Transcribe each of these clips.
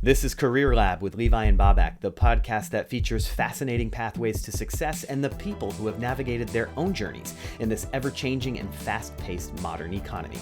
This is Career Lab with Levi and Bobak, the podcast that features fascinating pathways to success and the people who have navigated their own journeys in this ever-changing and fast-paced modern economy.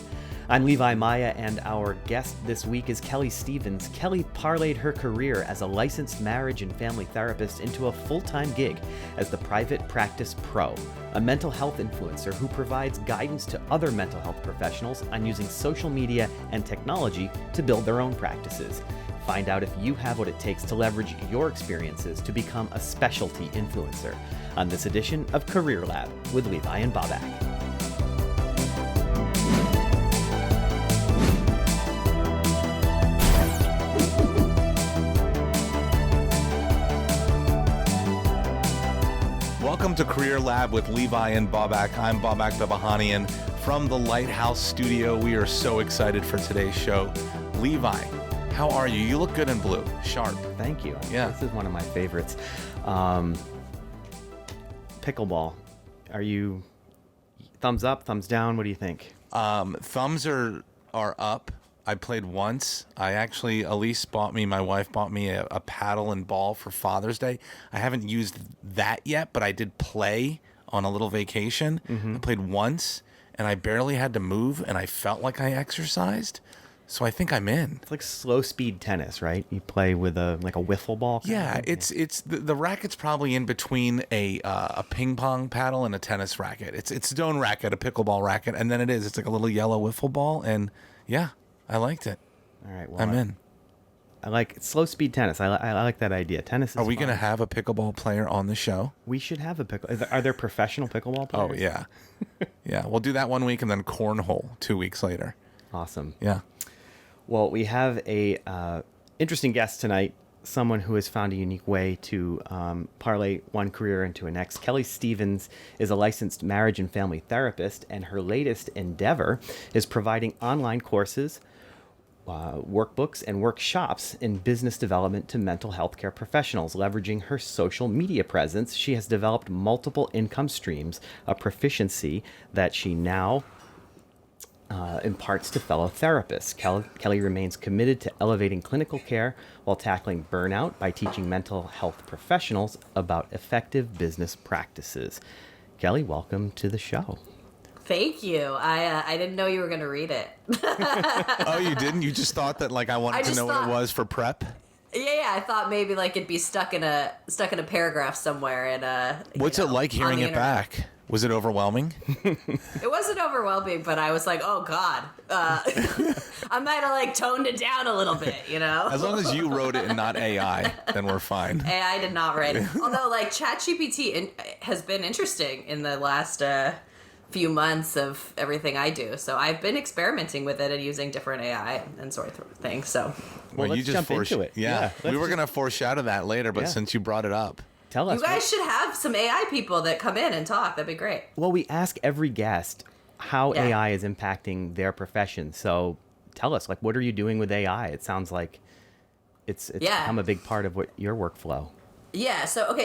I'm Levi Maya, and our guest this week is Kelley Stevens. Kelley parlayed her career as a licensed marriage and family therapist into a full-time gig as the private practice pro, a mental health influencer who provides guidance to other mental health professionals on using social media and technology to build their own practices. Find out if you have what it takes to leverage your experiences to become a specialty influencer on this edition of Career Lab with Levi and Bobak. Welcome to Career Lab with Levi and Bobak. I'm Bobak Babahanian from the Lighthouse Studio. We are so excited for today's show. Levi, how are you? You look good in blue. Sharp. Thank you. Yeah. This is one of my favorites. Pickleball. Are you thumbs up, thumbs down? What do you think? Thumbs are up. I played once. Elise my wife bought me a paddle and ball for Father's Day. I haven't used that yet, but I did play on a little vacation. I played once, and I barely had to move, and I felt like I exercised. So I think I'm in. It's like slow speed tennis, right? You play with a wiffle ball. Yeah, it's the racket's probably in between a ping pong paddle and a tennis racket. It's a stone racket, a pickleball racket, and then it's like a little yellow wiffle ball, and yeah, I liked it. All right, well, I'm in. I like slow speed tennis. I like that idea. Tennis is Are we fun. going to have a pickleball player on the show? We should have a pickle. Are there professional pickleball players? Oh yeah, yeah. We'll do that one week and then cornhole 2 weeks later. Awesome. Yeah. Well, we have a interesting guest tonight, someone who has found a unique way to parlay one career into a next. Kelley Stevens is a licensed marriage and family therapist, and her latest endeavor is providing online courses, workbooks, and workshops in business development to mental health care professionals. Leveraging her social media presence, she has developed multiple income streams, a proficiency that she now imparts to fellow therapists. Kelley remains committed to elevating clinical care while tackling burnout by teaching mental health professionals about effective business practices. Kelley, welcome to the show. Thank you. I didn't know you were going to read it. Oh, you didn't? You just thought that I wanted to know what it was for prep? Yeah. I thought maybe it'd be stuck in a paragraph somewhere. And what's it like hearing it back? Was it overwhelming? It wasn't overwhelming, but I was like, oh God, I might have toned it down a little bit, As long as you wrote it and not AI, then we're fine. AI did not write it. Although ChatGPT has been interesting in the last few months of everything I do. So I've been experimenting with it and using different AI and sort of things. So well, let's jump into it. Yeah, we were going to foreshadow that later, but since you brought it up. Tell us. You guys should have some AI people that come in and talk. That'd be great. Well, we ask every guest how AI is impacting their profession. So tell us, what are you doing with AI? It sounds like it's become a big part of your workflow. Yeah. So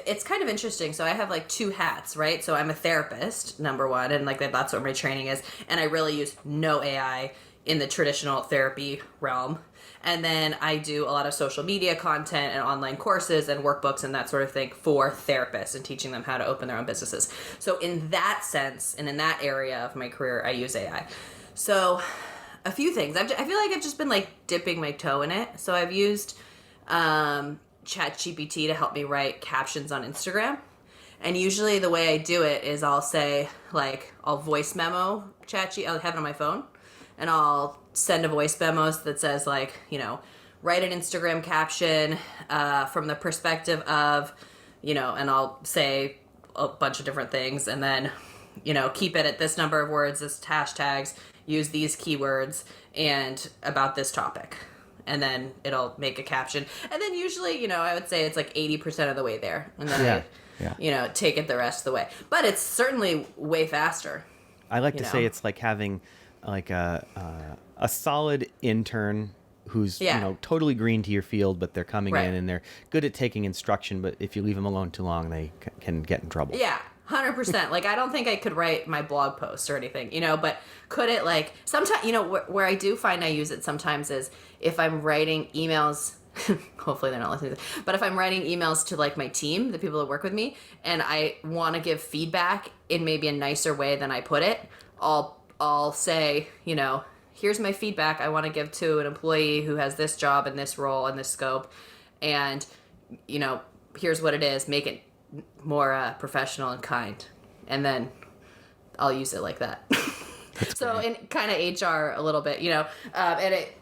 it's kind of interesting. So I have two hats, right? So I'm a therapist, number one, and that's what my training is. And I really use no AI in the traditional therapy realm. And then I do a lot of social media content and online courses and workbooks and that sort of thing for therapists and teaching them how to open their own businesses. So in that sense and in that area of my career, I use AI. So a few things. I feel like I've just been dipping my toe in it. So I've used ChatGPT to help me write captions on Instagram. And usually the way I do it is I'll say, I'll voice memo ChatGPT. I'll have it on my phone. And I'll send a voice memo that says, write an Instagram caption from the perspective of, and I'll say a bunch of different things. And then, keep it at this number of words, this hashtags, use these keywords, and about this topic. And then it'll make a caption. And then usually, I would say it's 80% of the way there. And then I take it the rest of the way. But it's certainly way faster. I like to say it's like having a solid intern who's totally green to your field, but they're coming in and they're good at taking instruction, but if you leave them alone too long, they can get in trouble. Yeah, 100%. Like, I don't think I could write my blog post or anything, but could it, like, sometimes, where I do find I use it sometimes is if I'm writing emails, hopefully they're not listening to this, but if I'm writing emails to, like, my team, the people that work with me, and I want to give feedback in maybe a nicer way than I put it, I'll say, here's my feedback I want to give to an employee who has this job and this role and this scope, and, here's what it is, make it more professional and kind, and then I'll use it like that. So in kind of HR a little bit, and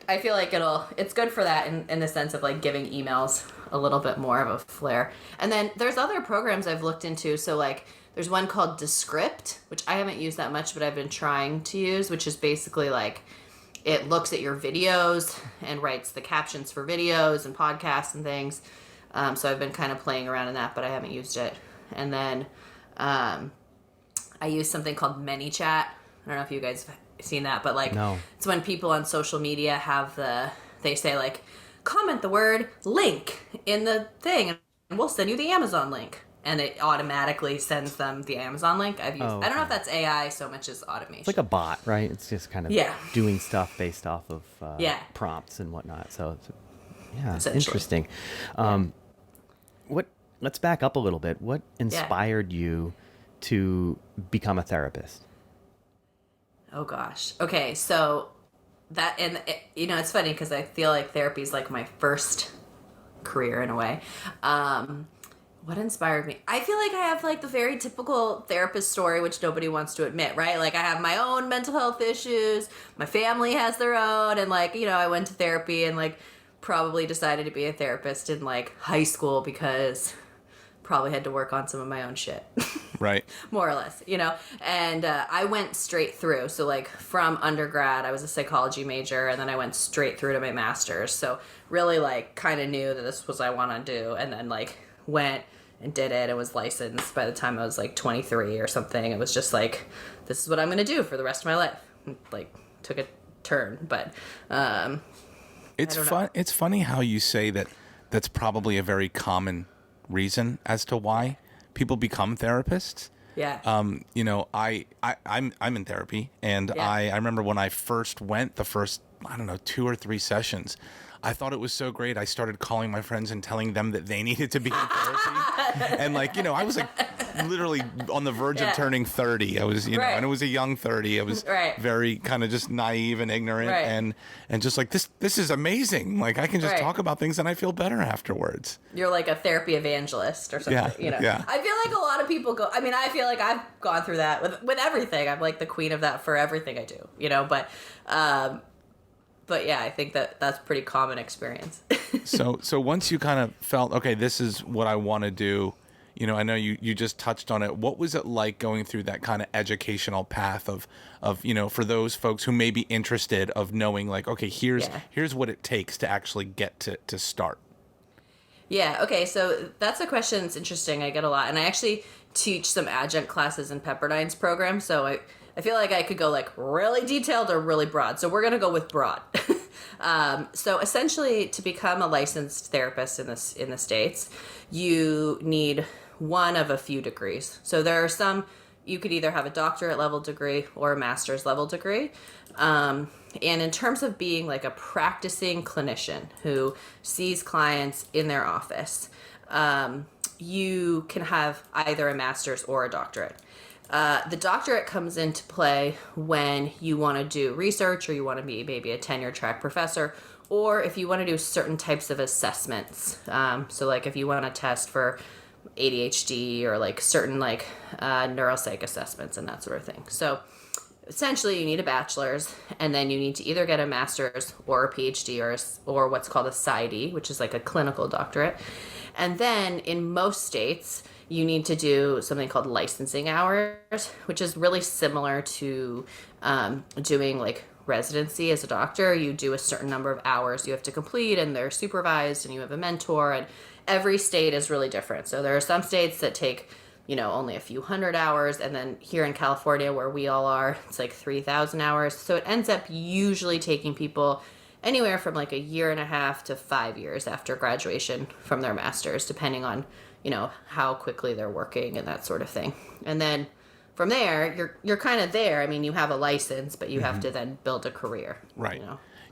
I feel like it's good for that in the sense of, like, giving emails a little bit more of a flair. And then there's other programs I've looked into. So, like, there's one called Descript, which I haven't used that much, but I've been trying to use, which is basically like it looks at your videos and writes the captions for videos and podcasts and things. So I've been kind of playing around in that, but I haven't used it. And then I use something called ManyChat. I don't know if you guys have seen that, but, like, no. It's when people on social media have they say, like, comment the word link in the thing and we'll send you the Amazon link. And it automatically sends them the Amazon link. I don't know if that's AI so much as automation. It's like a bot, right? It's just kind of doing stuff based off of prompts and whatnot. So, it's interesting. Let's back up a little bit. What inspired you to become a therapist? Oh, gosh. Okay, so that, and, it's funny because I feel like therapy is, like, my first career in a way. What inspired me? I feel like I have, like, the very typical therapist story, which nobody wants to admit, right? Like, I have my own mental health issues. My family has their own. And, like, I went to therapy and, like, probably decided to be a therapist in, like, high school because probably had to work on some of my own shit. Right. More or less, And I went straight through. So, like, from undergrad, I was a psychology major, and then I went straight through to my master's. So, really, like, kind of knew that this was what I want to do. And then, like, went and did it and was licensed by the time I was, like, 23 or something. It was just like, this is what I'm going to do for the rest of my life. Like, took a turn, but it's fun. It's funny how you say that. That's probably a very common reason as to why people become therapists. Yeah. I'm in therapy, and I remember when I first went, the first 2 or 3 sessions, I thought it was so great. I started calling my friends and telling them that they needed to be in therapy. And, like, I was, like, literally on the verge of turning 30. I was, and it was a young 30. I was very kind of just naive and ignorant and just like, this is amazing. Like, I can just talk about things and I feel better afterwards. You're like a therapy evangelist or something, Yeah. I feel like a lot of people go, I feel like I've gone through that with everything. I'm like the queen of that for everything I do, but yeah, I think that's pretty common experience. So once you kind of felt, okay, this is what I want to do, I know you just touched on it. What was it like going through that kind of educational path of for those folks who may be interested of knowing, like, okay, here's what it takes to actually get to start? Yeah, okay, so that's a question that's interesting. I get a lot. And I actually teach some adjunct classes in Pepperdine's program, so I feel like I could go, like, really detailed or really broad. So we're going to go with broad. So essentially, to become a licensed therapist in the States, you need one of a few degrees. So there are some, you could either have a doctorate level degree or a master's level degree. And in terms of being, like, a practicing clinician who sees clients in their office, you can have either a master's or a doctorate. The doctorate comes into play when you want to do research or you want to be maybe a tenure track professor, or if you want to do certain types of assessments. So, like, if you want to test for ADHD or, like, certain, like, neuropsych assessments and that sort of thing. So essentially you need a bachelor's, and then you need to either get a master's or a PhD or what's called a PsyD, which is like a clinical doctorate. And then in most states, you need to do something called licensing hours, which is really similar to doing, like, residency as a doctor. You do a certain number of hours you have to complete, and they're supervised, and you have a mentor, and every state is really different. So there are some states that take, only a few hundred hours, and then here in California, where we all are, it's like 3,000 hours. So it ends up usually taking people anywhere from like a year and a half to 5 years after graduation from their master's, depending on, how quickly they're working and that sort of thing. And then from there, you're kind of there. I mean, you have a license, but you have to then build a career. Right.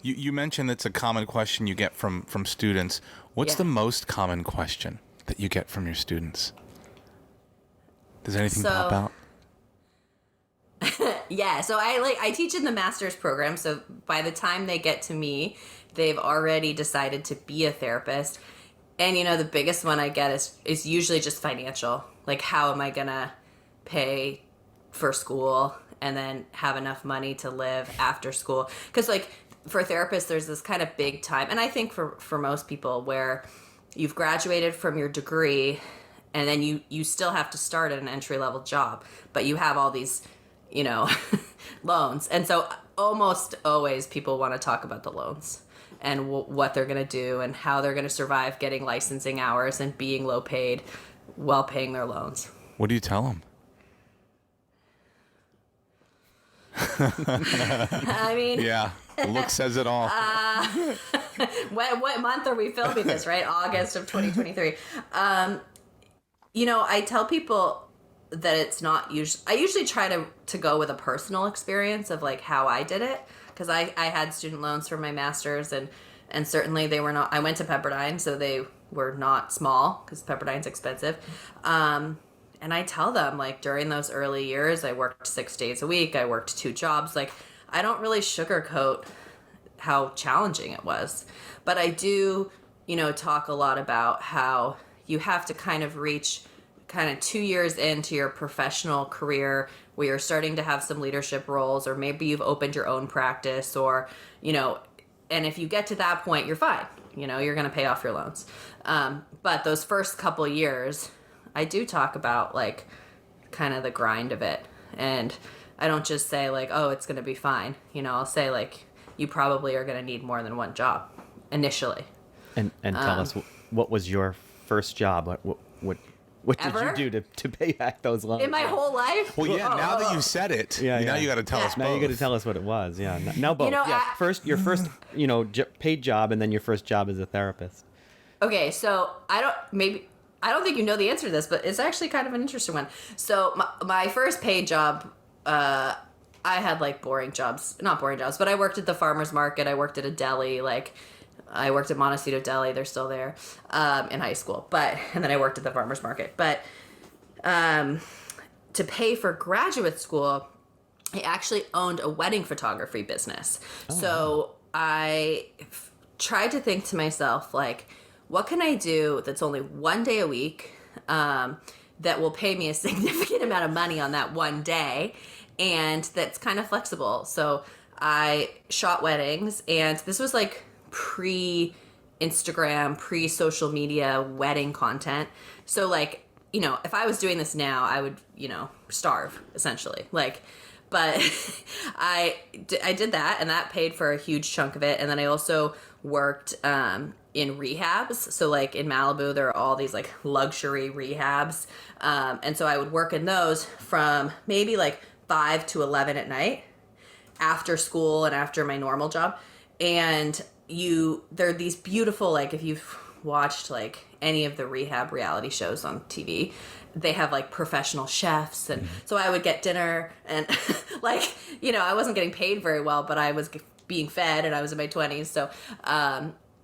You mentioned it's a common question you get from students. What's the most common question that you get from your students? Does anything pop out? Yeah, so I teach in the master's program, so by the time they get to me, they've already decided to be a therapist. And the biggest one I get is usually just financial. Like, how am I gonna pay for school and then have enough money to live after school? Because like for therapists, there's this kind of big time, and I think for most people, where you've graduated from your degree and then you still have to start at an entry-level job, but you have all these loans. And so almost always people want to talk about the loans and what they're going to do and how they're going to survive getting licensing hours and being low paid while paying their loans. What do you tell them? I mean, yeah, the look says it all. What month are we filming this, right? August of 2023. I tell people that it's not usually, I usually try to go with a personal experience of like how I did it. Cause I had student loans for my master's and certainly they were not, I went to Pepperdine, so they were not small cause Pepperdine's expensive. And I tell them, like, during those early years, I worked 6 days a week. I worked 2 jobs. Like, I don't really sugarcoat how challenging it was. But I do, talk a lot about how you have to kind of reach kind of 2 years into your professional career where you're starting to have some leadership roles, or maybe you've opened your own practice, or, and if you get to that point, you're fine. You're going to pay off your loans. But those first couple years, I do talk about like kind of the grind of it, and I don't just say like, oh, it's going to be fine. I'll say like, you probably are going to need more than one job initially. And tell us, what was your first job? What did ever? you do to pay back those loans? In my whole life? Well, yeah. Now that you said it, now you got to tell us. Now both. you got to tell us what it was. Yeah. Now both. Your first paid job, and then your first job as a therapist. Okay, so I don't think you know the answer to this, but it's actually kind of an interesting one. So my first paid job, I had like not boring jobs, but I worked at the farmer's market. I worked at a deli. Like, I worked at Montecito Deli. They're still there in high school. And then I worked at the farmer's market. But to pay for graduate school, I actually owned a wedding photography business. Oh. So I tried to think to myself, like, what can I do that's only 1 day a week that will pay me a significant amount of money on that one day, and that's kind of flexible? So I shot weddings, and this was like pre-Instagram, pre-social media wedding content. So like, if I was doing this now, I would, starve essentially. Like, but I did that, and that paid for a huge chunk of it. And then I also worked in rehabs. So like in Malibu, there are all these like luxury rehabs. And so I would work in those from maybe like 5 to 11 at night after school and after my normal job. And they're these beautiful, like if you've watched like any of the rehab reality shows on TV, they have like professional chefs. And so I would get dinner and like, I wasn't getting paid very well, but I was being fed, and I was in my 20s. So,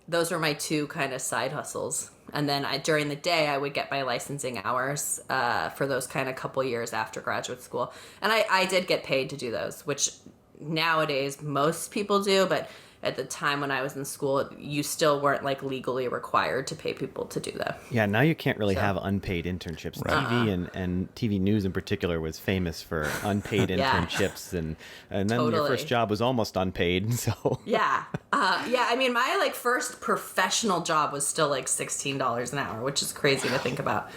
those were my 2 kind of side hustles. And then during the day, I would get my licensing hours for those kind of couple years after graduate school. And I did get paid to do those, which nowadays most people do. But at the time when I was in school, you still weren't like legally required to pay people to do that. Yeah, now you can't really have unpaid internships. Right. TV and TV news in particular was famous for unpaid internships, and then your first job was almost unpaid. So yeah. I mean, my like first professional job was still like $16 an hour, which is crazy to think about.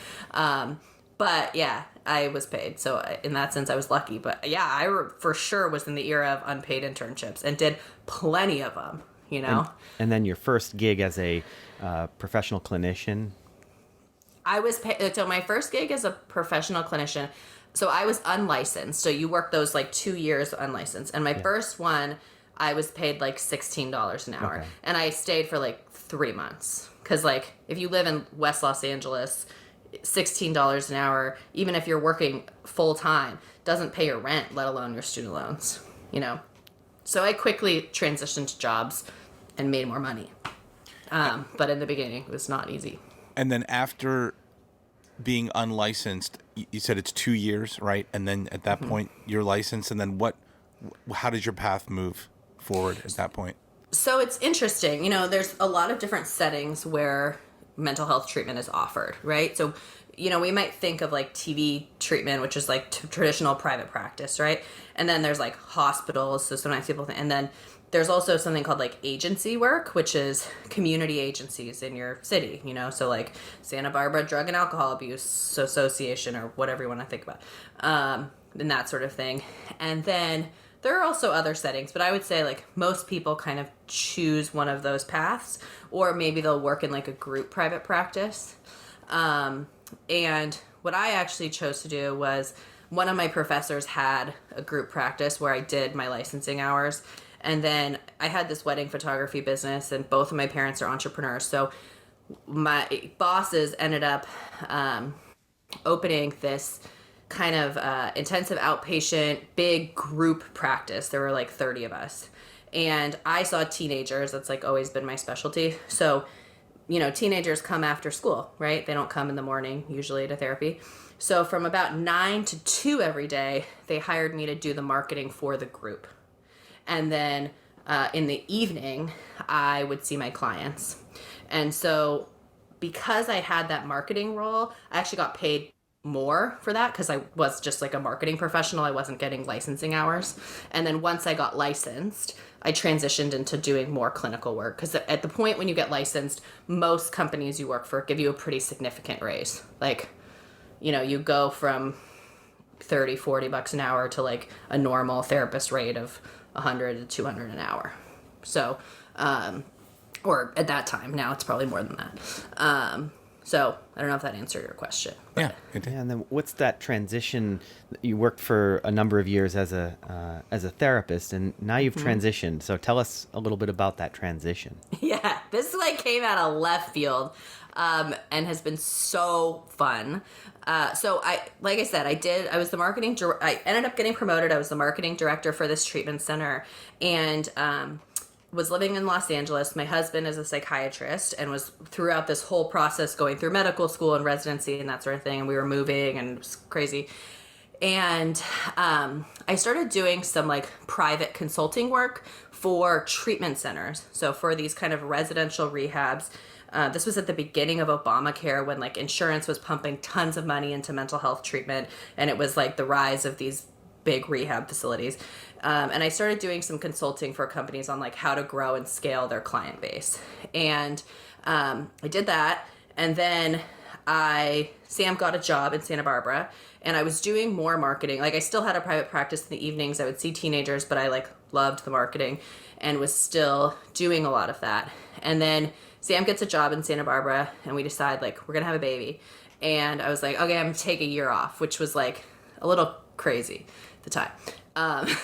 But yeah, I was paid. So in that sense, I was lucky. But yeah, I for sure was in the era of unpaid internships and did plenty of them, And then your first gig as a professional clinician? I was paid. So my first gig as a professional clinician, so I was unlicensed. So you work those like 2 years unlicensed. And my first one, I was paid like $16 an hour. Okay. And I stayed for like 3 months. Because like if you live in West Los Angeles, $16 an hour, even if you're working full time, doesn't pay your rent, let alone your student loans, you know? So I quickly transitioned to jobs and made more money. But in the beginning, it was not easy. And then after being unlicensed, you said it's 2 years, right? And then at that point, you're licensed. And then how did your path move forward at that point? So it's interesting. You know, there's a lot of different settings where mental health treatment is offered, right? So, you know, we might think of like TV treatment, which is like traditional private practice, right? And then there's like hospitals. So sometimes people think, and then there's also something called like agency work, which is community agencies in your city, you know? So like Santa Barbara Drug and Alcohol Abuse Association or whatever you want to think about, and that sort of thing. And then there are also other settings, but I would say like most people kind of choose one of those paths, or maybe they'll work in like a group private practice. And what I actually chose to do was one of my professors had a group practice where I did my licensing hours. And then I had this wedding photography business, and both of my parents are entrepreneurs. So my bosses ended up opening this kind of intensive outpatient big group practice. There were like 30 of us. And I saw teenagers. That's like always been my specialty. So, you know, teenagers come after school, right? They don't come in the morning usually to therapy. So from about 9 to 2 every day, they hired me to do the marketing for the group. And then in the evening, I would see my clients. And so because I had that marketing role, I actually got paid more for that because I was just like a marketing professional. I wasn't getting licensing hours. And then once I got licensed, I transitioned into doing more clinical work because at the point when you get licensed, most companies you work for give you a pretty significant raise. Like, you know, you go from $30-$40 an hour to like a normal therapist rate of $100 to $200 an hour. So, or at that time, now it's probably more than that. So I don't know if that answered your question. Yeah, it did. Yeah, and then what's that transition? You worked for a number of years as a therapist, and now you've transitioned. So tell us a little bit about that transition. Yeah, this like came out of left field, and has been so fun. So like I said, I was the marketing. I ended up getting promoted. I was the marketing director for this treatment center, and was living in Los Angeles. My husband is a psychiatrist and was throughout this whole process going through medical school and residency and that sort of thing. And we were moving and it was crazy. And I started doing some like private consulting work for treatment centers. So for these kind of residential rehabs. This was at the beginning of Obamacare when like insurance was pumping tons of money into mental health treatment. And it was like the rise of these big rehab facilities. And I started doing some consulting for companies on like how to grow and scale their client base. And I did that. And then Sam got a job in Santa Barbara and I was doing more marketing. Like I still had a private practice in the evenings. I would see teenagers, but I like loved the marketing and was still doing a lot of that. And then Sam gets a job in Santa Barbara and we decide like we're going to have a baby. And I was like, okay, I'm going to take a year off, which was like a little crazy at the time.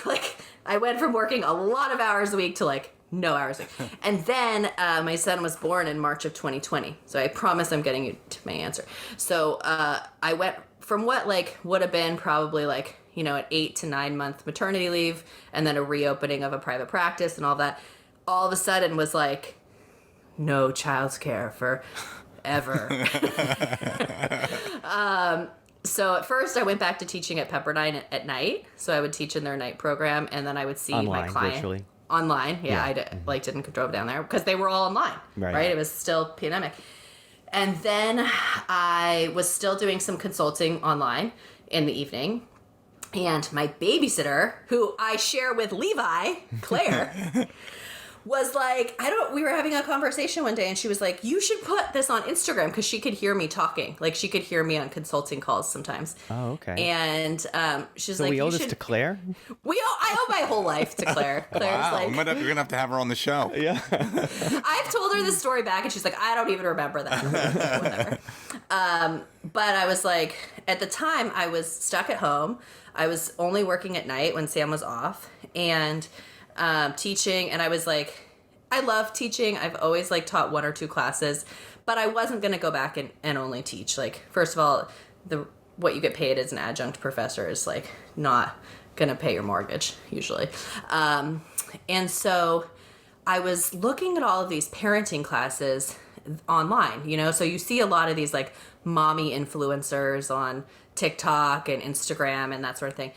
Like I went from working a lot of hours a week to like no hours a week. And then my son was born in March of 2020. So I promise I'm getting you to my answer. So I went from what like would have been probably like, you know, an 8 to 9 month maternity leave and then a reopening of a private practice and all that, all of a sudden was like no childcare for ever. So at first I went back to teaching at Pepperdine at night. So I would teach in their night program and then I would see Online, my client. virtually. Online. Yeah. I didn't drove down there because they were all online, right? It was still pandemic. And then I was still doing some consulting online in the evening. And my babysitter, who I share with Levi, Claire, was like, we were having a conversation one day and she was like, you should put this on Instagram because she could hear me talking. Like she could hear me on consulting calls sometimes. Oh, okay. And she's so like, we owe this to Claire? I owe my whole life to Claire. Claire's Wow, like, you're going to have to have her on the show. Yeah. I've told her this story back and she's like, I don't even remember that. Whatever. But I was like, at the time I was stuck at home. I was only working at night when Sam was off. And teaching, and I was like, I love teaching. I've always like taught 1 or 2 classes, but I wasn't going to go back and only teach. Like, first of all, what you get paid as an adjunct professor is like not going to pay your mortgage usually. And so I was looking at all of these parenting classes online, you know, so you see a lot of these like mommy influencers on TikTok and Instagram and that sort of thing.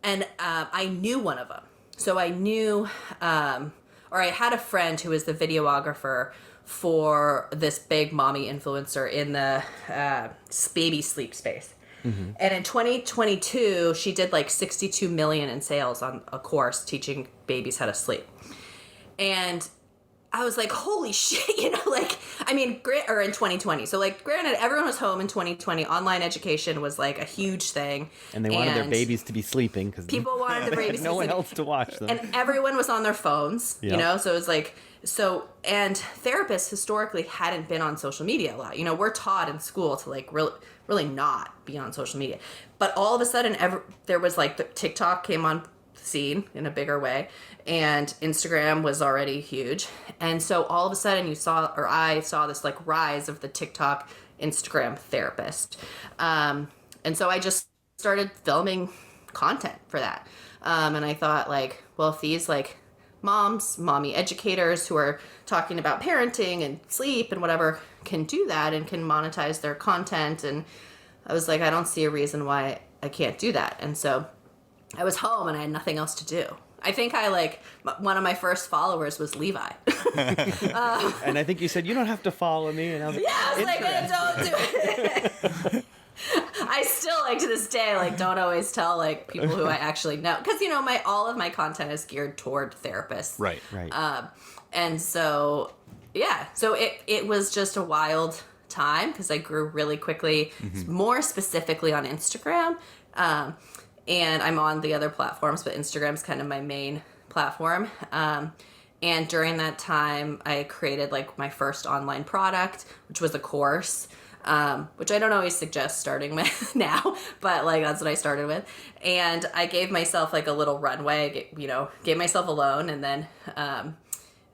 And I knew one of them. So I knew, or I had a friend who was the videographer for this big mommy influencer in the baby sleep space. Mm-hmm. And in 2022, she did like 62 million in sales on a course teaching babies how to sleep. And I was like, holy shit, you know, like, I mean, or in 2020. So like, granted, everyone was home in 2020. Online education was like a huge thing. And they wanted their babies to be sleeping because people wanted the babies no one else to watch them. And everyone was on their phones, yep. You know, so it was like, and therapists historically hadn't been on social media a lot. You know, we're taught in school to like really not be on social media. But all of a sudden, there was like the TikTok came on the scene in a bigger way, and Instagram was already huge. And so all of a sudden I saw this like rise of the TikTok, Instagram therapist. And so I just started filming content for that. And I thought like, well, if these like mommy educators who are talking about parenting and sleep and whatever can do that and can monetize their content, and I was like, I don't see a reason why I can't do that. And so I was home and I had nothing else to do. I think one of my first followers was Levi. And I think you said, you don't have to follow me. And I was like, yeah, I was like, don't do it. I still, like, to this day, like, don't always tell, like, people who I actually know. Because, you know, all of my content is geared toward therapists. Right. And so, yeah. So it was just a wild time because I grew really quickly, more specifically on Instagram. And I'm on the other platforms, but Instagram's kind of my main platform. And during that time, I created, like, my first online product, which was a course. Which I don't always suggest starting with now, but like that's what I started with. And I gave myself like a little runway, gave myself a loan, and then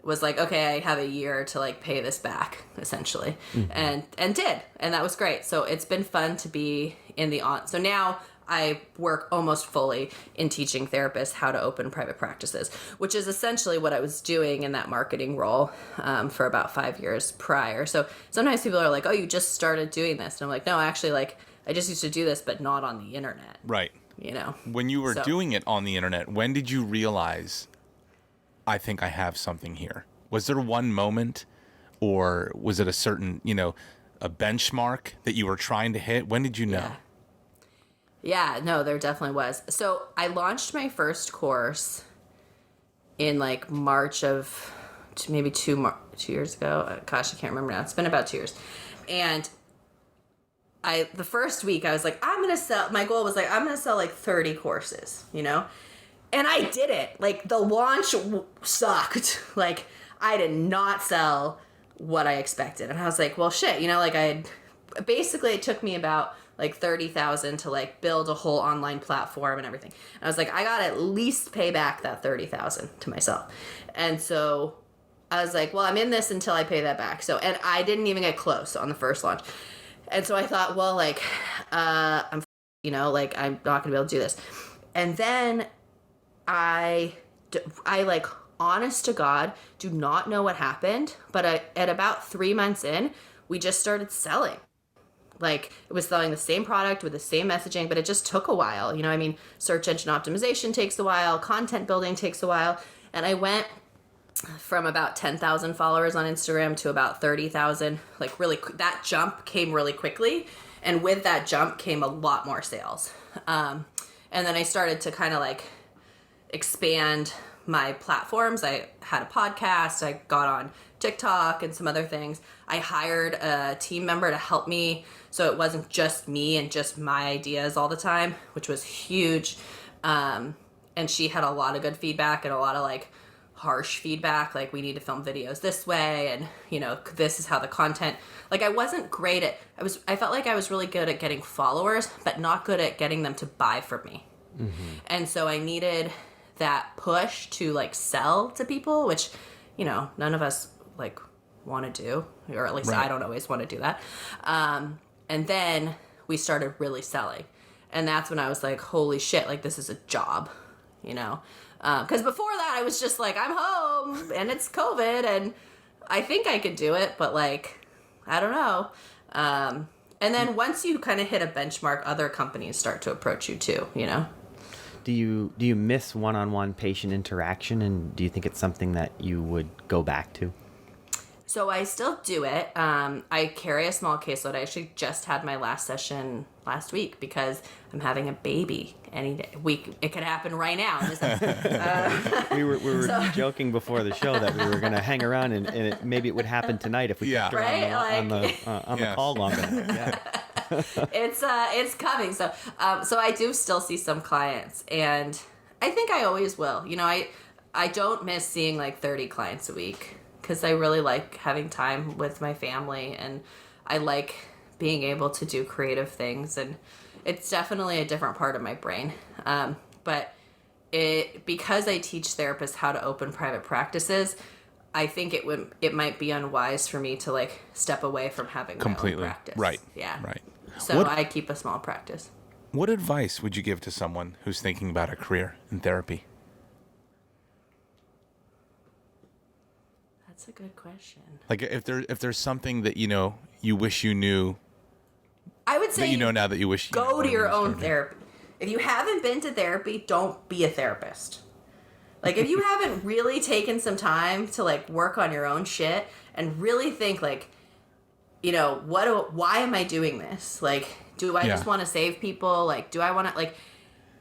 was like, okay, I have a year to like pay this back essentially, and did, and that was great. So it's been fun to be so now I work almost fully in teaching therapists how to open private practices, which is essentially what I was doing in that marketing role for about 5 years prior. So sometimes people are like, oh, you just started doing this. And I'm like, no, actually, like, I just used to do this, but not on the internet. Right. You know? When you were doing it on the internet, when did you realize, I think I have something here? Was there one moment, or was it a certain, a benchmark that you were trying to hit? When did you know? Yeah, no, there definitely was. So I launched my first course in like March of maybe 2 years ago. Gosh, I can't remember now. It's been about 2 years. And the first week I was like, my goal was like, I'm going to sell like 30 courses, And I did it. Like the launch sucked. Like I did not sell what I expected. And I was like, well, shit, basically it took me about like 30,000 to like build a whole online platform and everything. And I was like, I got to at least pay back that 30,000 to myself. And so I was like, well, I'm in this until I pay that back. So, and I didn't even get close on the first launch. And so I thought, well, like, I'm not gonna be able to do this. And then I like, honest to God, do not know what happened. But at about 3 months in, we just started selling. Like, it was selling the same product with the same messaging, but it just took a while. Search engine optimization takes a while, content building takes a while. And I went from about 10,000 followers on Instagram to about 30,000. Like, really, that jump came really quickly. And with that jump came a lot more sales. And then I started to kind of like expand my platforms. I had a podcast. I got on TikTok and some other things. I hired a team member to help me, so it wasn't just me and just my ideas all the time, which was huge. And she had a lot of good feedback and a lot of like harsh feedback, like we need to film videos this way, and this is how the content. Like I wasn't great at. I felt like I was really good at getting followers, but not good at getting them to buy from me. And so I needed that push to like sell to people, which, you know, none of us like want to do, or at least Right. I don't always want to do that. And then we started really selling. And that's when I was like, holy shit, like this is a job, you know? Because before that I was just like, I'm home and it's COVID and I think I could do it, but like, I don't know. And then once you kind of hit a benchmark, other companies start to approach you too, you know? Do you miss one-on-one patient interaction, and do you think it's something that you would go back to? So I still do it. I carry a small caseload. I actually just had my last session last week because I'm having a baby any week. It could happen right now. We were joking before the show that we were going to hang around and maybe it would happen tonight if we kept her right? on the call long enough. Yeah. It's coming. So I do still see some clients, and I think I always will. You know, I don't miss seeing like 30 clients a week because I really like having time with my family, and I like being able to do creative things, and it's definitely a different part of my brain. But because I teach therapists how to open private practices, I think it might be unwise for me to like step away from having my own practice. Right. Yeah. Right. So I keep a small practice. What advice would you give to someone who's thinking about a career in therapy? That's a good question. Like if there's something that, you know, you wish you knew, I would say that you know now that you wish you go knew to your when you own started. therapy. If you haven't been to therapy, don't be a therapist. Like if you haven't really taken some time to like work on your own shit and really think like, you know, why am I doing this? Like, do I just want to save people? Like, do I want to like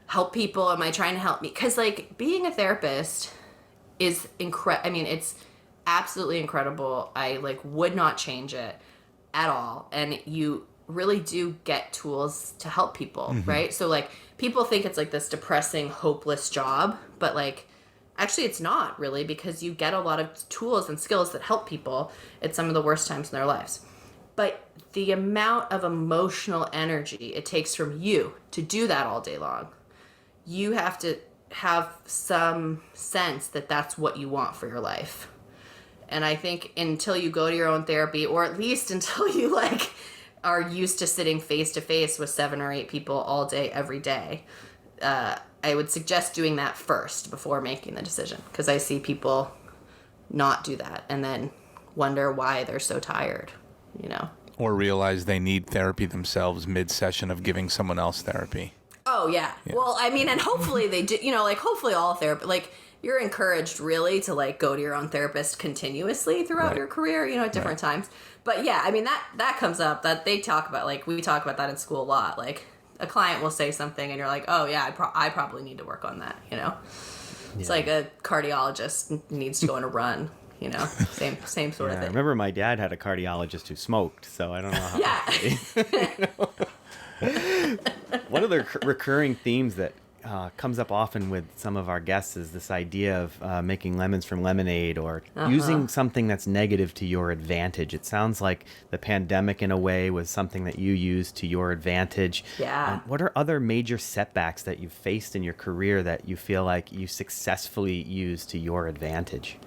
help people? Am I trying to help me? Because like being a therapist is incredible. I mean, it's absolutely incredible. I like would not change it at all. And you really do get tools to help people, right? So like people think it's like this depressing, hopeless job, but like actually it's not really, because you get a lot of tools and skills that help people at some of the worst times in their lives. But the amount of emotional energy it takes from you to do that all day long, you have to have some sense that that's what you want for your life. And I think until you go to your own therapy, or at least until you like are used to sitting face to face with 7 or 8 people all day, every day, I would suggest doing that first before making the decision. Because I see people not do that and then wonder why they're so tired, you know? Or realize they need therapy themselves mid-session of giving someone else therapy. Oh, yeah. Well, I mean, and hopefully they do, you know, like hopefully all therapists, like you're encouraged really to like go to your own therapist continuously throughout your career, you know, at different times. But yeah, I mean, that comes up, that they talk about, like we talk about that in school a lot. Like a client will say something and you're like, oh yeah, I probably need to work on that, you know? It's like a cardiologist needs to go on a run, you know, same sort of thing. I remember my dad had a cardiologist who smoked, so I don't know how. One of the recurring themes that comes up often with some of our guests is this idea of making lemons from lemonade, or using something that's negative to your advantage. It sounds like the pandemic, in a way, was something that you used to your advantage. Yeah. What are other major setbacks that you've faced in your career that you feel like you successfully used to your advantage?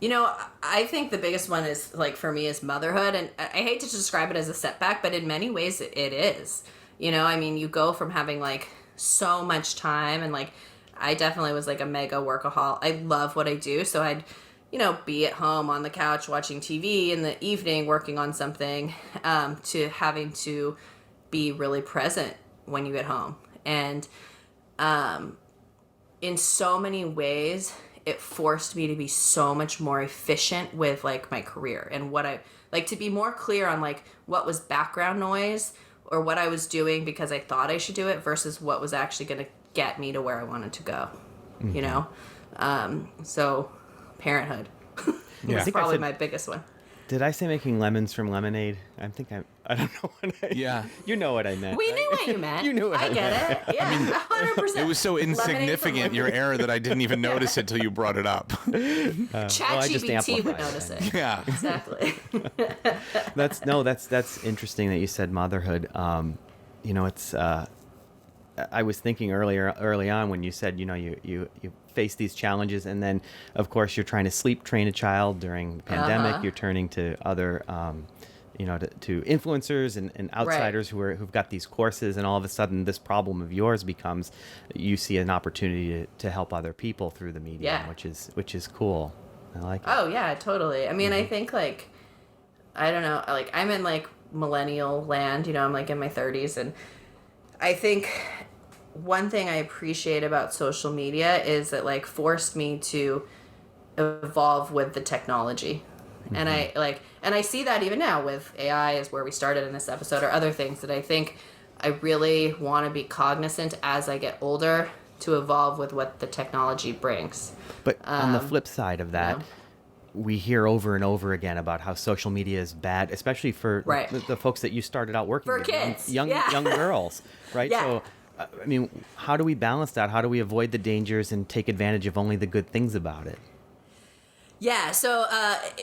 You know, I think the biggest one is, like, for me, is motherhood. And I hate to describe it as a setback, but in many ways it is. You know, I mean, you go from having, like, so much time, and, like, I definitely was, like, a mega workaholic. I love what I do, so I'd, you know, be at home on the couch watching TV in the evening working on something, to having to be really present when you get home. And in so many ways, it forced me to be so much more efficient with, like, my career and what I like, to be more clear on, like, what was background noise or what I was doing because I thought I should do it versus what was actually going to get me to where I wanted to go, you know? So parenthood is probably my biggest one. Did I say making lemons from lemonade? I don't know what I... Yeah. You know what I meant. We knew what you meant. You knew what I get it. Yeah, 100%. It was so insignificant, your error, that I didn't even notice it till you brought it up. ChatGPT would notice it. Yeah. Exactly. That's interesting that you said motherhood. You know, it's I was thinking early on when you said, you face these challenges, and then of course you're trying to sleep train a child during the pandemic. You're turning to other, to influencers and outsiders who've got these courses, and all of a sudden this problem of yours becomes, you see an opportunity to help other people through the medium, which is cool. I like it. Oh yeah, totally. I mean, I think like, I don't know, like I'm in like millennial land, I'm like in my 30s, and I think one thing I appreciate about social media is it like forced me to evolve with the technology. Mm-hmm. And I see that even now with AI is where we started in this episode, or other things that I think I really want to be cognizant as I get older to evolve with what the technology brings. But on the flip side of that, we hear over and over again about how social media is bad, especially for the folks that you started out working with, kids. young girls, right? Yeah. So, I mean, how do we balance that? How do we avoid the dangers and take advantage of only the good things about it? Yeah, so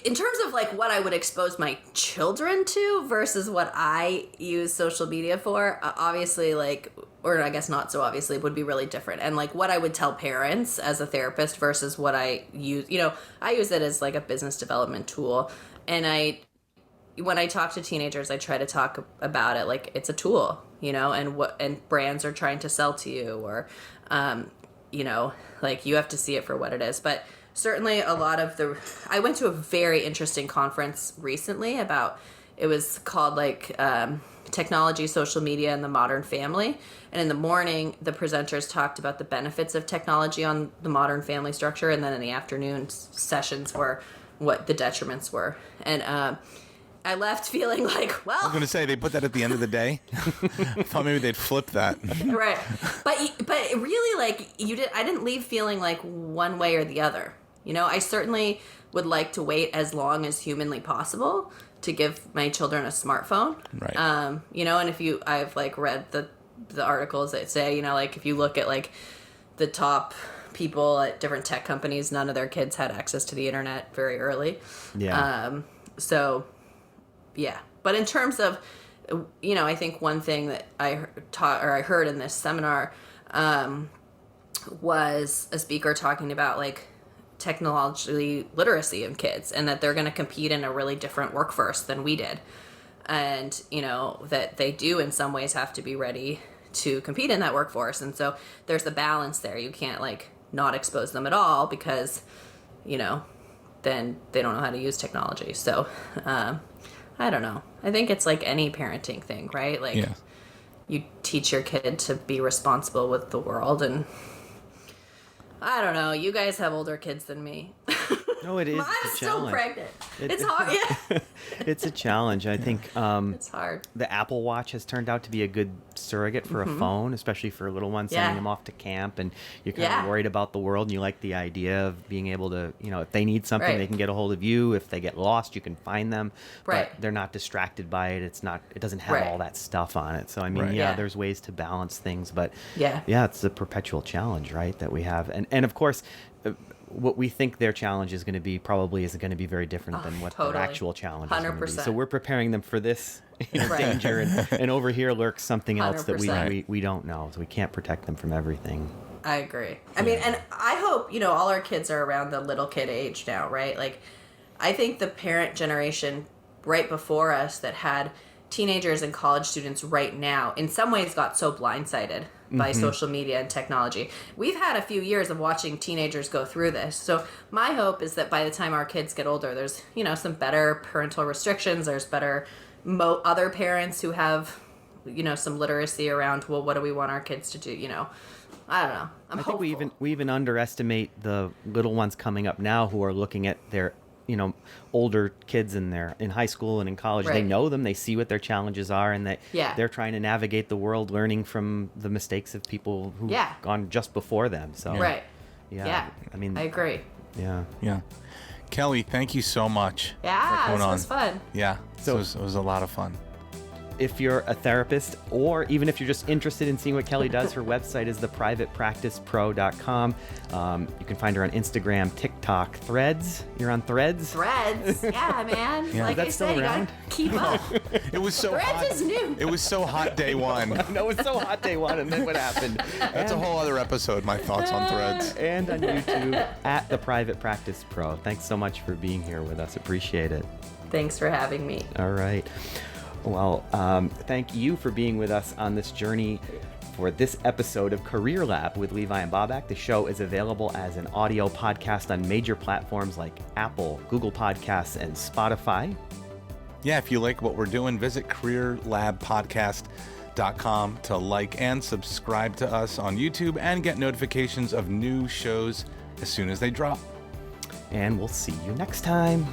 in terms of like what I would expose my children to versus what I use social media for, obviously like, or I guess not so obviously, would be really different. And like what I would tell parents as a therapist versus what I use, I use it as like a business development tool. And when I talk to teenagers, I try to talk about it like it's a tool, and brands are trying to sell to you, or, like you have to see it for what it is. But certainly I went to a very interesting conference recently it was called like Technology, Social Media, and the Modern Family. And in the morning, the presenters talked about the benefits of technology on the modern family structure. And then in the afternoon sessions were what the detriments were. And I left feeling like, well, I was going to say, they put that at the end of the day. I thought maybe they'd flip that. Right. But really, like, I didn't leave feeling like one way or the other. I certainly would like to wait as long as humanly possible to give my children a smartphone. Right. And I've like read the articles that say, like if you look at like the top people at different tech companies, none of their kids had access to the internet very early. Yeah. So yeah. But in terms of, I think one thing that I heard in this seminar, was a speaker talking about like technology literacy in kids, and that they're going to compete in a really different workforce than we did. And, that they do in some ways have to be ready to compete in that workforce. And so there's the balance there. You can't like not expose them at all because, then they don't know how to use technology. So, I don't know. I think it's like any parenting thing, right? Like you teach your kid to be responsible with the world, and I don't know. You guys have older kids than me. No, it is. I'm still pregnant. It's hard. Yeah. It's a challenge. I think it's hard. The Apple Watch has turned out to be a good surrogate for a phone, especially for little ones, sending them off to camp, and you're kind of worried about the world, and you like the idea of being able to, if they need something, they can get a hold of you. If they get lost, you can find them. Right. But they're not distracted by it. It doesn't have all that stuff on it. So I mean, there's ways to balance things, but it's a perpetual challenge, right, that we have, and of course. What we think their challenge is going to be probably isn't going to be very different than what their actual challenge is going to be. So we're preparing them for this danger, and over here lurks something else that we don't know. So we can't protect them from everything. I agree. I mean, and I hope, all our kids are around the little kid age now, right? Like, I think the parent generation right before us that had teenagers and college students right now, in some ways got so blindsided by social media and technology. We've had a few years of watching teenagers go through this. So my hope is that by the time our kids get older, there's, some better parental restrictions. There's better other parents who have, some literacy around, well, what do we want our kids to do? I don't know. I think we even underestimate the little ones coming up now who are looking at their older kids in high school and in college. They know them, they see what their challenges are, and they're trying to navigate the world, learning from the mistakes of people who've gone just before them. So I mean, I agree. Kelley, thank you so much. This was fun. So it was a lot of fun. if you're a therapist, or even if you're just interested in seeing what Kelley does, her website is theprivatepracticepro.com. You can find her on Instagram, TikTok, Threads. You're on Threads? Threads, yeah, man. Yeah. Like I That's said, still you around? gotta keep up. It was so Threads hot. is new. It was so hot day one. No, it's so hot day one, and then what happened? That's a whole other episode, my thoughts on Threads. And on YouTube at The Private Practice Pro. Thanks so much for being here with us. Appreciate it. Thanks for having me. All right. Well, thank you for being with us on this journey for this episode of Career Lab with Levi and Bobak. The show is available as an audio podcast on major platforms like Apple, Google Podcasts, and Spotify. Yeah, if you like what we're doing, visit careerlabpodcast.com to like and subscribe to us on YouTube and get notifications of new shows as soon as they drop. And we'll see you next time.